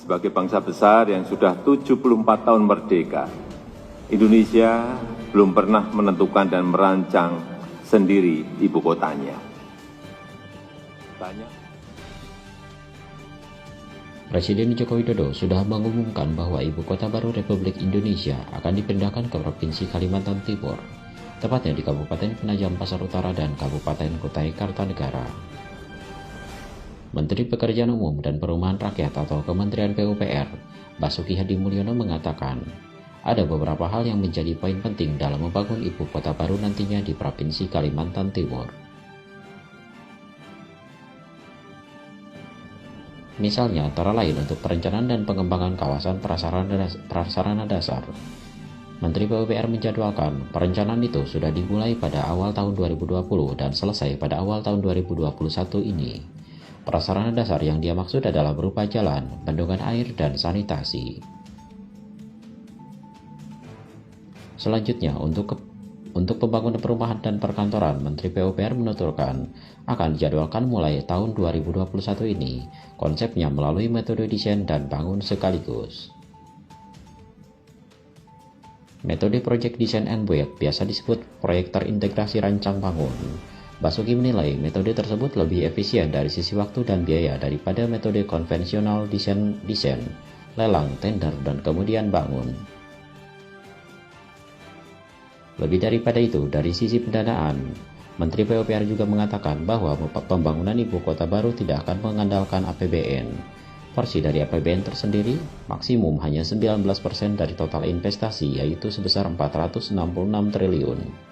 Sebagai bangsa besar yang sudah 74 tahun merdeka, Indonesia belum pernah menentukan dan merancang sendiri ibu kotanya. Presiden Joko Widodo sudah mengumumkan bahwa ibu kota baru Republik Indonesia akan dipindahkan ke Provinsi Kalimantan Timur, tepatnya di Kabupaten Penajam Pasar Utara dan Kabupaten Kutai Kartanegara. Menteri Pekerjaan Umum dan Perumahan Rakyat atau Kementerian PUPR, Basuki Hadi Mulyono mengatakan, ada beberapa hal yang menjadi poin penting dalam membangun ibu kota baru nantinya di Provinsi Kalimantan Timur. Misalnya antara lain untuk perencanaan dan pengembangan kawasan prasarana dasar. Menteri PUPR menjadwalkan perencanaan itu sudah dimulai pada awal tahun 2020 dan selesai pada awal tahun 2021 ini. Prasarana dasar yang dia maksud adalah berupa jalan, bendungan air, dan sanitasi. Selanjutnya, untuk pembangunan perumahan dan perkantoran, Menteri PUPR menuturkan akan dijadwalkan mulai tahun 2021 ini, konsepnya melalui metode desain dan bangun sekaligus. Metode Project Design and Build biasa disebut proyek terintegrasi rancang bangun. Basuki menilai metode tersebut lebih efisien dari sisi waktu dan biaya daripada metode konvensional desain, lelang, tender, dan kemudian bangun. Lebih daripada itu, dari sisi pendanaan, Menteri PUPR juga mengatakan bahwa pembangunan ibu kota baru tidak akan mengandalkan APBN. Porsi dari APBN tersendiri maksimum hanya 19% dari total investasi, yaitu sebesar 466 triliun.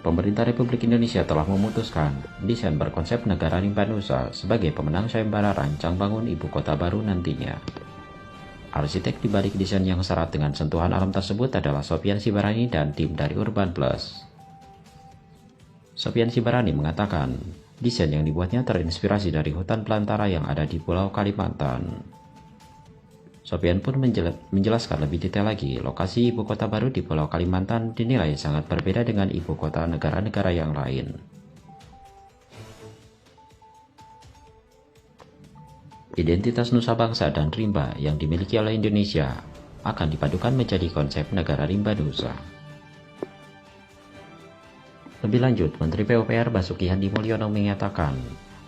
Pemerintah Republik Indonesia telah memutuskan desain berkonsep negara rimba nusa sebagai pemenang sayembara rancang bangun ibu kota baru nantinya. Arsitek di balik desain yang syarat dengan sentuhan alam tersebut adalah Sopyan Sibarani dan tim dari Urban Plus. Sopyan Sibarani mengatakan, desain yang dibuatnya terinspirasi dari hutan belantara yang ada di Pulau Kalimantan. Sopyan pun menjelaskan lebih detail lagi, lokasi ibu kota baru di Pulau Kalimantan dinilai sangat berbeda dengan ibu kota negara-negara yang lain. Identitas nusa bangsa dan rimba yang dimiliki oleh Indonesia akan dipadukan menjadi konsep negara rimba nusa. Lebih lanjut, Menteri PUPR Basuki Hadi Mulyono menyatakan,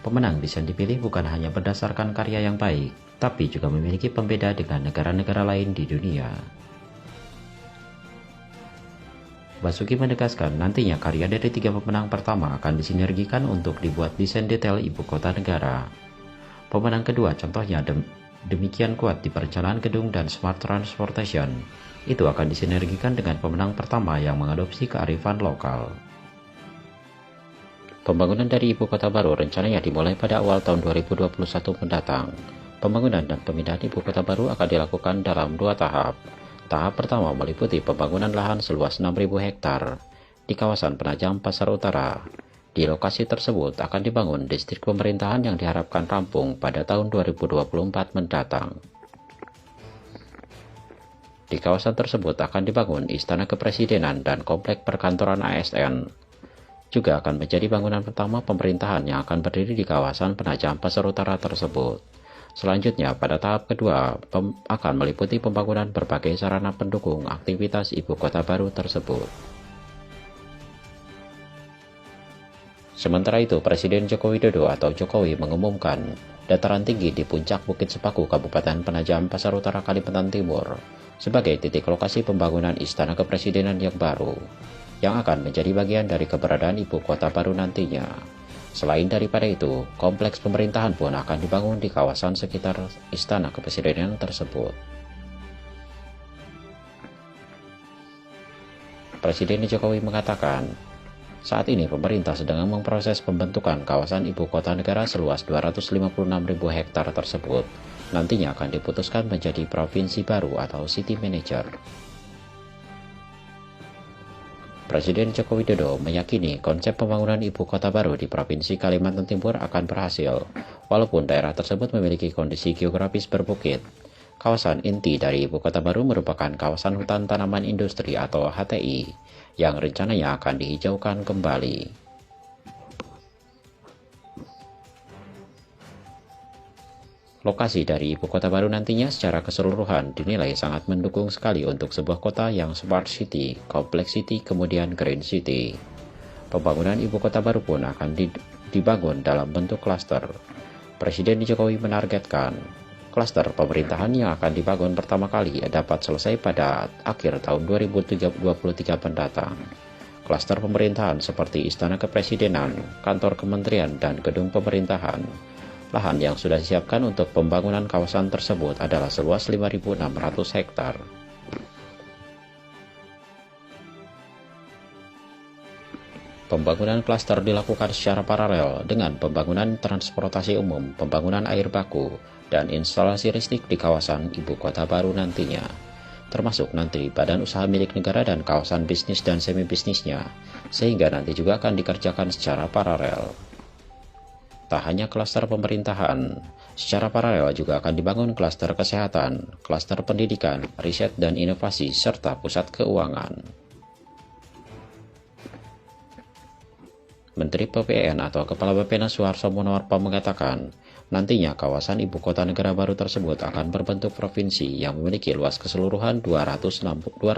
pemenang desain dipilih bukan hanya berdasarkan karya yang baik, tapi juga memiliki pembeda dengan negara-negara lain di dunia. Basuki menegaskan nantinya karya dari 3 pemenang pertama akan disinergikan untuk dibuat desain detail ibu kota negara. Pemenang kedua contohnya demikian kuat di perencanaan gedung dan smart transportation, itu akan disinergikan dengan pemenang pertama yang mengadopsi kearifan lokal. Pembangunan dari ibu kota baru rencananya dimulai pada awal tahun 2021 mendatang. Pembangunan dan pemindahan ibu kota baru akan dilakukan dalam 2 tahap. Tahap pertama meliputi pembangunan lahan seluas 6.000 hektar di kawasan Penajam Pasar Utara. Di lokasi tersebut akan dibangun distrik pemerintahan yang diharapkan rampung pada tahun 2024 mendatang. Di kawasan tersebut akan dibangun Istana Kepresidenan dan Komplek Perkantoran ASN. Juga akan menjadi bangunan pertama pemerintahan yang akan berdiri di kawasan Penajam Pasar Utara tersebut. Selanjutnya, pada tahap kedua akan meliputi pembangunan berbagai sarana pendukung aktivitas ibu kota baru tersebut. Sementara itu, Presiden Joko Widodo atau Jokowi mengumumkan dataran tinggi di puncak Bukit Sepaku Kabupaten Penajam Pasar Utara Kalimantan Timur sebagai titik lokasi pembangunan Istana Kepresidenan yang baru, yang akan menjadi bagian dari keberadaan ibu kota baru nantinya. Selain daripada itu, kompleks pemerintahan pun akan dibangun di kawasan sekitar Istana Kepresidenan tersebut. Presiden Jokowi mengatakan, saat ini pemerintah sedang memproses pembentukan kawasan ibu kota negara seluas 256.000 hektar tersebut. Nantinya akan diputuskan menjadi provinsi baru atau city manager. Presiden Joko Widodo meyakini konsep pembangunan ibu kota baru di Provinsi Kalimantan Timur akan berhasil, walaupun daerah tersebut memiliki kondisi geografis berbukit. Kawasan inti dari Ibu Kota Baru merupakan kawasan hutan tanaman industri atau HTI yang rencananya akan dihijaukan kembali. Lokasi dari Ibu Kota Baru nantinya secara keseluruhan dinilai sangat mendukung sekali untuk sebuah kota yang smart city, complex city, kemudian green city. Pembangunan Ibu Kota Baru pun akan dibangun dalam bentuk klaster. Presiden Jokowi menargetkan klaster pemerintahan yang akan dibangun pertama kali dapat selesai pada akhir tahun 2023 mendatang. Klaster pemerintahan seperti Istana Kepresidenan, kantor kementerian, dan gedung pemerintahan. Lahan yang sudah disiapkan untuk pembangunan kawasan tersebut adalah seluas 5.600 hektar. Pembangunan klaster dilakukan secara paralel dengan pembangunan transportasi umum, pembangunan air baku, dan instalasi listrik di kawasan Ibu Kota Baru nantinya, termasuk nanti badan usaha milik negara dan kawasan bisnis dan semi-bisnisnya, sehingga nanti juga akan dikerjakan secara paralel. Tak hanya klaster pemerintahan, secara paralel juga akan dibangun klaster kesehatan, klaster pendidikan, riset dan inovasi, serta pusat keuangan. Menteri PPN atau Kepala Bappenas Suharto Monoarfa mengatakan, nantinya kawasan Ibu Kota Negara Baru tersebut akan berbentuk provinsi yang memiliki luas keseluruhan 256.000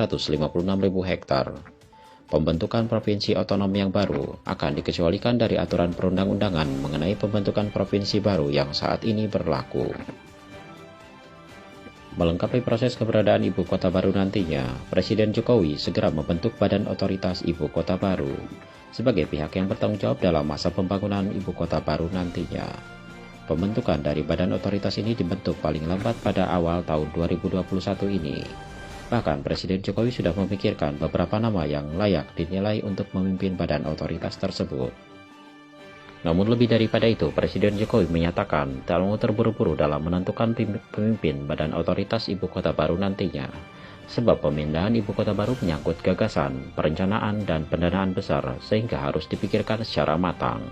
hektar. Pembentukan provinsi otonom yang baru akan dikecualikan dari aturan perundang-undangan mengenai pembentukan provinsi baru yang saat ini berlaku. Melengkapi proses keberadaan Ibu Kota Baru nantinya, Presiden Jokowi segera membentuk Badan Otoritas Ibu Kota Baru sebagai pihak yang bertanggung jawab dalam masa pembangunan Ibu Kota Baru nantinya. Pembentukan dari Badan Otoritas ini dibentuk paling lambat pada awal tahun 2021 ini. Bahkan Presiden Jokowi sudah memikirkan beberapa nama yang layak dinilai untuk memimpin Badan Otoritas tersebut. Namun lebih daripada itu, Presiden Jokowi menyatakan tak mau terburu-buru dalam menentukan pemimpin Badan Otoritas Ibu Kota Baru nantinya, sebab pemindahan Ibu Kota Baru menyangkut gagasan, perencanaan, dan pendanaan besar sehingga harus dipikirkan secara matang.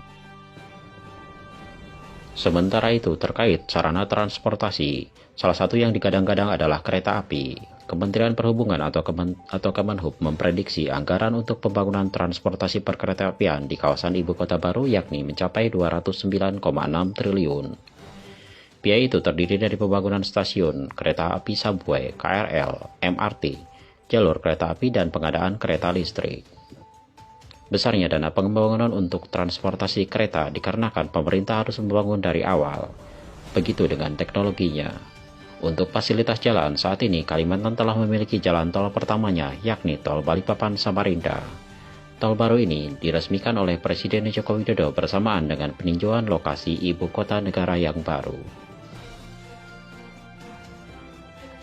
Sementara itu, terkait sarana transportasi, salah satu yang digadang-gadang adalah kereta api. Kementerian Perhubungan atau Kemenhub memprediksi anggaran untuk pembangunan transportasi perkeretaapian di kawasan Ibu Kota Baru yakni mencapai 209,6 triliun. Biaya itu terdiri dari pembangunan stasiun, kereta api subway, KRL, MRT, jalur kereta api, dan pengadaan kereta listrik. Besarnya dana pembangunan untuk transportasi kereta dikarenakan pemerintah harus membangun dari awal. Begitu dengan teknologinya. Untuk fasilitas jalan, saat ini Kalimantan telah memiliki jalan tol pertamanya, yakni tol Balikpapan-Samarinda. Tol baru ini diresmikan oleh Presiden Joko Widodo bersamaan dengan peninjauan lokasi Ibu Kota Negara yang baru.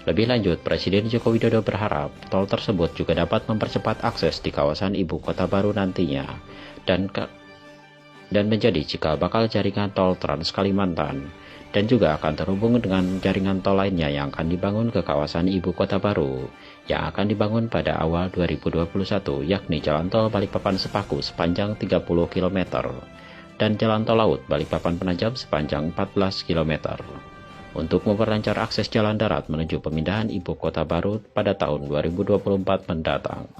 Lebih lanjut, Presiden Joko Widodo berharap tol tersebut juga dapat mempercepat akses di kawasan Ibu Kota Baru nantinya, dan menjadi cikal bakal jaringan tol Trans Kalimantan, dan juga akan terhubung dengan jaringan tol lainnya yang akan dibangun ke kawasan Ibu Kota Baru, yang akan dibangun pada awal 2021, yakni jalan tol Balikpapan Sepaku sepanjang 30 km, dan jalan tol laut Balikpapan Penajam sepanjang 14 km. Untuk memperlancar akses jalan darat menuju pemindahan Ibu Kota Baru pada tahun 2024 mendatang.